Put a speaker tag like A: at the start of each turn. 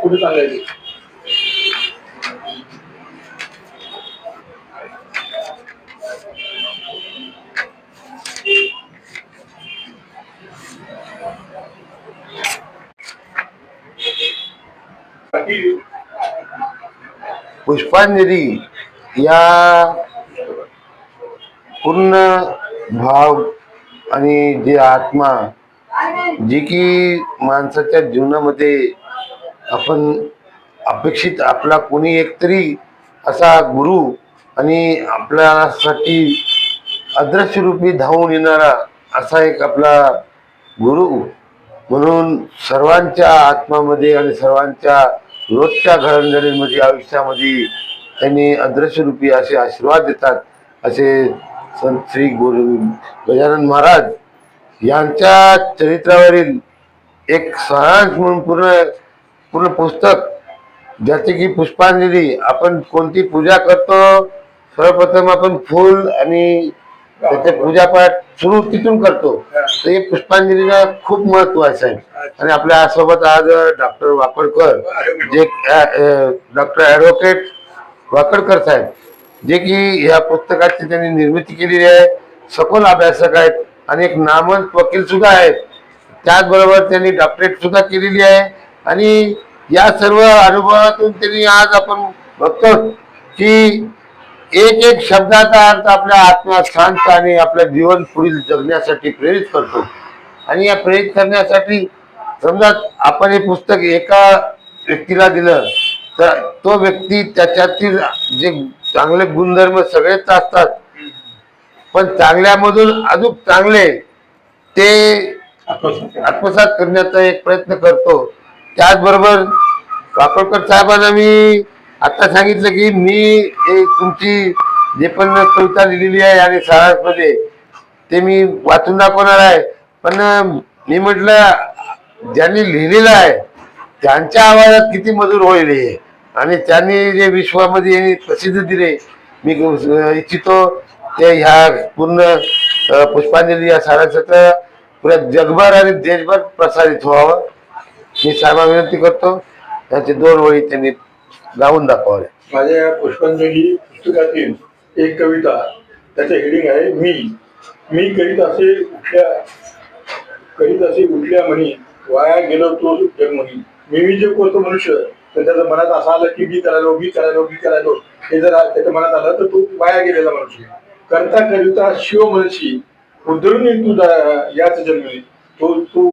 A: कुठे सांगायचे बाकी
B: पुष्पांजली या पूर्ण भाव आणि जे आत्मा जी की माणसाच्या जीवनामध्ये आपण अपेक्षित आपला कोणी एकतरी असा गुरु आणि आपल्यासाठी अदृश्य रूपी धावून येणारा असा एक आपला गुरु म्हणून सर्वांच्या आत्मामध्ये आणि सर्वांच्या रोजच्या घडणघडींमध्ये आयुष्यामध्ये त्यांनी अदृश्य रूपी असे आशीर्वाद देतात असे संत श्री गुरु गजानन महाराज यांच्या चरित्रावरील एक सारांश म्हणून पूर्ण पूर्ण पुस्तक ज्याची की पुष्पांजली आपण कोणती पूजा करतो सर्वप्रथम आपण फूल आणि त्याचे पूजापाठ सुरू तिथून करतो तर हे पुष्पांजलीला खूप महत्व आहे साहेब आणि आपल्या सोबत आज डॉक्टर वाकडकर जे डॉक्टर ॲडव्होकेट वाकडकर साहेब जे की या पुस्तकाची त्यांनी निर्मिती केलेली आहे सखोल अभ्यासक आहेत आणि एक नामवंत वकील सुद्धा आहेत त्याचबरोबर त्यांनी डॉक्टरेट सुद्धा केलेली आहे आणि या सर्व अनुभवातून त्यांनी आज आपण बघतो की एक एक शब्दाचा अर्थ आपल्या आत्म्यात शांत आणि आपलं जीवन पुढील जगण्यासाठी प्रेरित करतो आणि या प्रेरित करण्यासाठी समजा आपण हे पुस्तक एका व्यक्तीला दिलं तर तो व्यक्ती त्याच्यातील जे चांगले गुणधर्म सगळेच असतात पण चांगल्यामधून अजून चांगले ते आत्मसात करण्याचा एक प्रयत्न करतो त्याचबरोबर वाकडकर साहेबांना मी आता सांगितलं की मी तुमची जे पण कविता लिहिलेली आहे आणि सारांशमध्ये ते मी वाचून दाखवणार आहे पण मी म्हटलं ज्यांनी लिहिलेलं आहे त्यांच्या आवाजात किती मधुर होईल हे आणि त्यांनी जे विश्वामध्ये यांनी प्रसिद्ध दिले मी इच्छितो ते ह्या पूर्ण पुष्पांजली या सारांशाचं पुऱ्या जगभर आणि देशभर प्रसारित व्हावं मी साहेबांना विनंती करतो त्याचे 2 ओळी त्यांनी गाऊन दाखवले
A: माझ्या या पुष्पांजली पुस्तकातील एक कविता त्याचं हेडिंग आहे मी करीत असे उठल्या म्हणी वाया गेलो तो जगमणी मी जे करतो मनुष्य तर त्याच्या मनात असं आलं की मी करायलो हे जर त्याच्या मनात आलं तर तो वाया गेलेला मनुष्य करता करिता शिव मनशी उद्धरून तुझा याच जन्मी तो